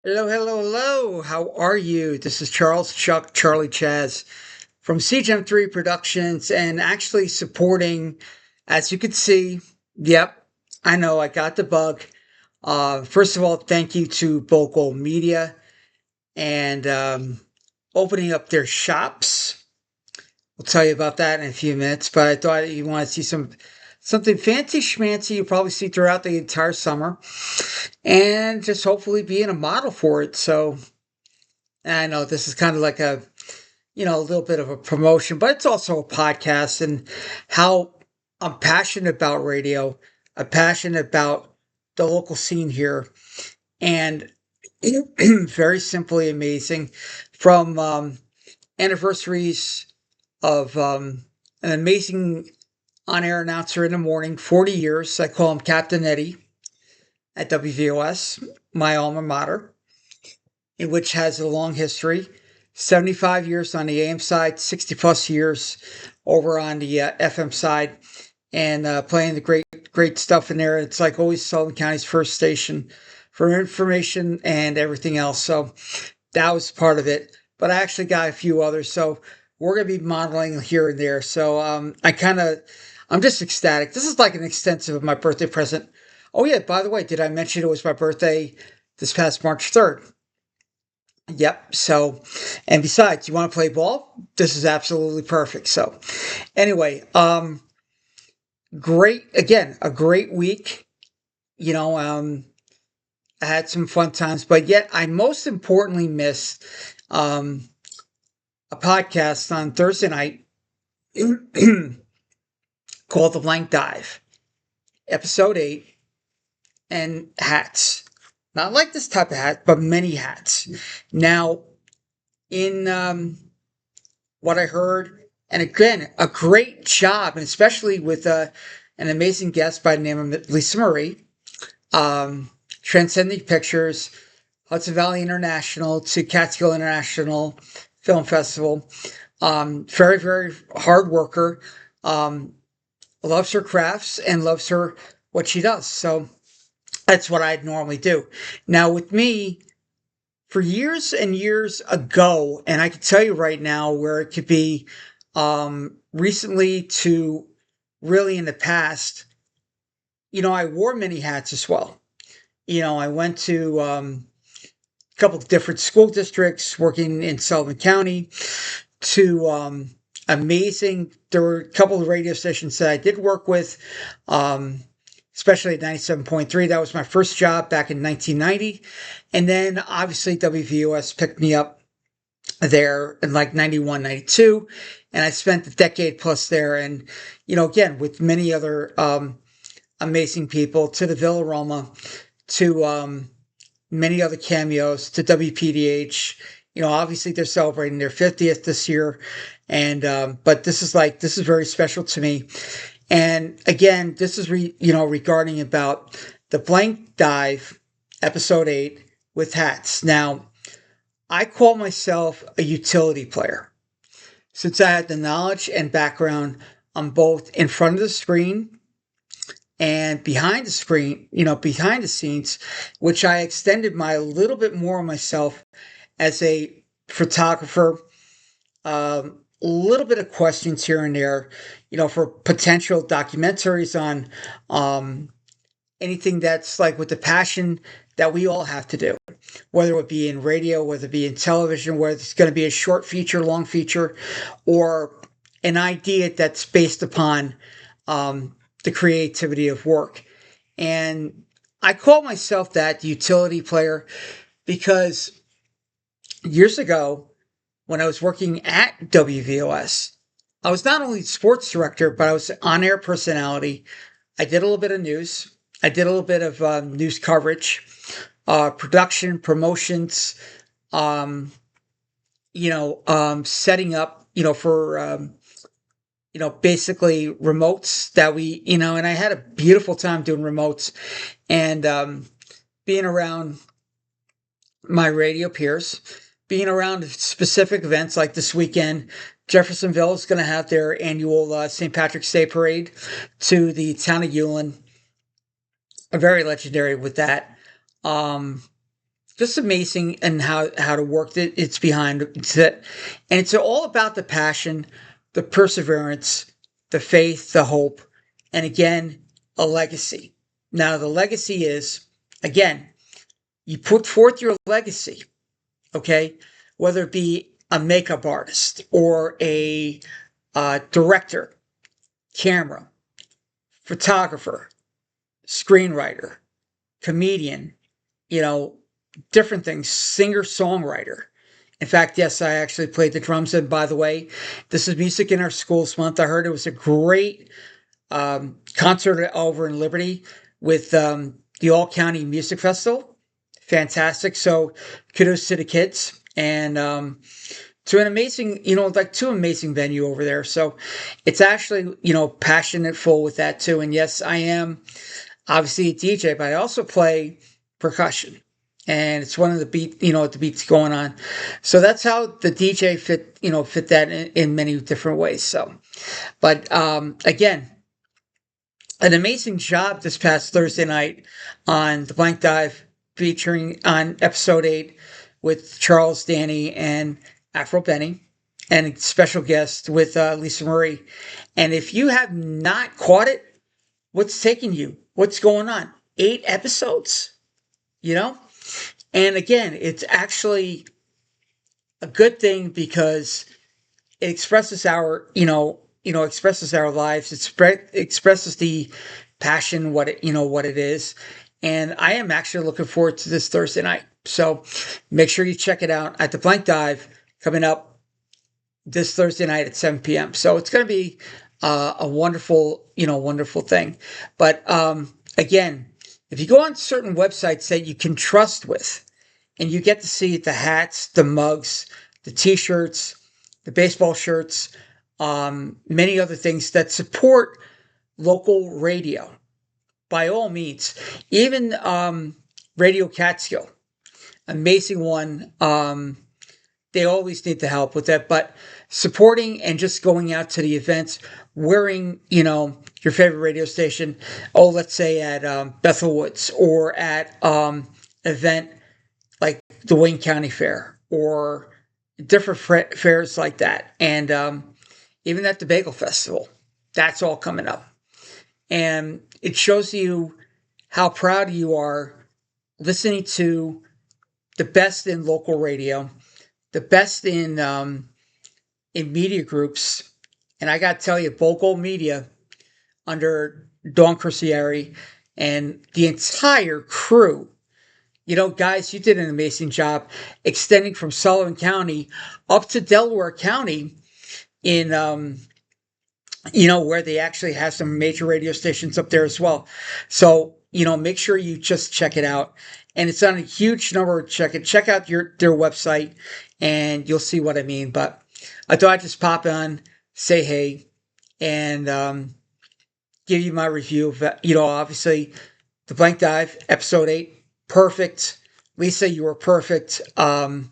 Hello, hello, hello. How are you? This is Charles Chuck Charlie Chaz from CGM3 Productions and actually supporting, as you can see, yep, I know I got the bug. First of all, thank you to Vocal Media and opening up their shops. We'll tell you about that in a few minutes, but I thought you want to see something fancy schmancy you probably see throughout the entire summer and just hopefully being a model for it. So I know this is kind of like a little bit of a promotion, but it's also a podcast and how I'm passionate about radio. I'm passionate about the local scene here and very simply amazing from anniversaries of an amazing on-air announcer in the morning, 40 years. I call him Captain Eddie at WVOS, my alma mater, in which has a long history. 75 years on the AM side, 60 plus years over on the FM side, and playing the great stuff in there. It's like always Sullivan County's first station for information and everything else. So that was part of it. But I actually got a few others. So we're going to be modeling here and there. So I'm just ecstatic. This is like an extensive of my birthday present. Oh, yeah, by the way, did I mention it was my birthday this past March 3rd? Yep. So, and besides, you want to play ball? This is absolutely perfect. So, anyway, a great week. You know, I had some fun times, but yet I most importantly missed a podcast on Thursday night called The Blank Dive, episode 8, and hats. Not like this type of hat, but many hats. Now, in what I heard, and again, a great job, and especially with an amazing guest by the name of Lisa Marie, Transcending Pictures, Hudson Valley International to Catskill International Film Festival. Very, very hard worker. Loves her crafts and loves what she does. So that's what I'd normally do. Now with me, for years and years ago, and I can tell you right now where it could be recently to really in the past, I wore many hats as well. I went to a couple of different school districts working in Sullivan County to amazing. There were a couple of radio stations that I did work with, especially at 97.3. That was my first job back in 1990. And then obviously WVOS picked me up there in like 91, 92. And I spent a decade plus there. And, again, with many other amazing people to the Villa Roma, to many other cameos, to WPDH. Obviously they're celebrating their 50th this year. And, but this is very special to me. And again, this is, regarding about the Blank Dive episode 8 with hats. Now, I call myself a utility player since I had the knowledge and background on both in front of the screen and behind the screen, behind the scenes, which I extended a little bit more on myself as a photographer, a little bit of questions here and there, for potential documentaries on anything that's like with the passion that we all have to do, whether it be in radio, whether it be in television, whether it's going to be a short feature, long feature, or an idea that's based upon the creativity of work. And I call myself that utility player because years ago, when I was working at WVOS, I was not only sports director, but I was on-air personality. I did a little bit of news. I did a little bit of news coverage, production, promotions, setting up, for, basically remotes that we, and I had a beautiful time doing remotes and being around my radio peers, being around specific events like this weekend. Jeffersonville is going to have their annual St. Patrick's Day parade to the town of Ulen. Very legendary with that. just amazing, and how to work it. It's behind it, and it's all about the passion, the perseverance, the faith, the hope, and again, a legacy. Now, the legacy is, again, you put forth your legacy, okay? Whether it be a makeup artist or a director, camera, photographer, screenwriter, comedian, you know, different things, singer songwriter. In fact, yes, I actually played the drums. And by the way, this is Music in Our Schools Month. I heard it was a great concert over in Liberty with the All County Music Festival. Fantastic. So kudos to the kids and to an amazing, like two amazing venue over there. So it's actually, passionate full with that too. And yes, I am obviously a DJ, but I also play percussion. And it's one of the the beats going on. So that's how the DJ fit that in many different ways. So, but again, an amazing job this past Thursday night on the Blank Dive, featuring on episode 8 with Charles, Danny, and Afro Benny, and a special guest with Lisa Marie. And if you have not caught it, what's taking you? What's going on? 8 episodes, And again, it's actually a good thing because it expresses expresses our lives. It expresses the passion, what it is. And I am actually looking forward to this Thursday night. So make sure you check it out at the Blank Dive coming up this Thursday night at 7 p.m. So it's going to be a wonderful thing. But again, if you go on certain websites that you can trust with, and you get to see the hats, the mugs, the t-shirts, the baseball shirts, many other things that support local radio, by all means. Even Radio Catskill, amazing one. They always need the help with that, but supporting and just going out to the events, wearing, your favorite radio station, let's say at Bethel Woods or at event like the Wayne County Fair or different fairs like that. And even at the Bagel Festival, that's all coming up. And it shows you how proud you are listening to the best in local radio, the best in media groups. And I got to tell you, Bogle Media under Dawn Crucieri and the entire crew, guys, you did an amazing job extending from Sullivan County up to Delaware County in, where they actually have some major radio stations up there as well. So, make sure you just check it out. And it's on a huge number. Check out their website and you'll see what I mean. But I thought I'd just pop on, say hey, and give you my review of, obviously the Blank Dive, episode 8. Perfect. Lisa, you were perfect. It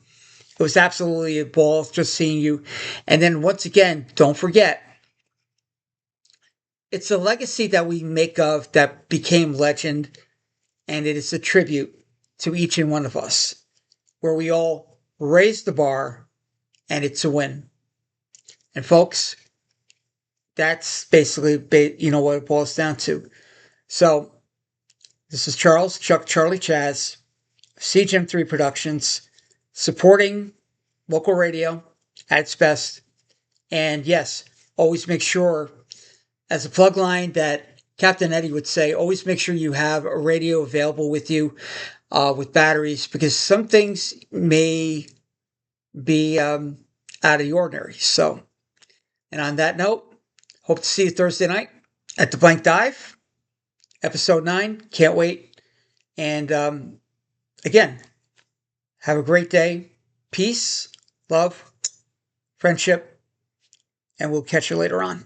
was absolutely a ball just seeing you. And then once again, don't forget, it's a legacy that we make of that became legend. And it is a tribute to each and one of us where we all raise the bar and it's a win. And folks, that's basically, what it boils down to. So, this is Charles, Chuck, Charlie, Chaz, CGM3 Productions, supporting local radio at its best. And yes, always make sure, as a plug line that Captain Eddie would say, always make sure you have a radio available with you with batteries, because some things may be out of the ordinary. So, and on that note, hope to see you Thursday night at the Blank Dive. Episode 9, can't wait. And again, have a great day. Peace, love, friendship, and we'll catch you later on.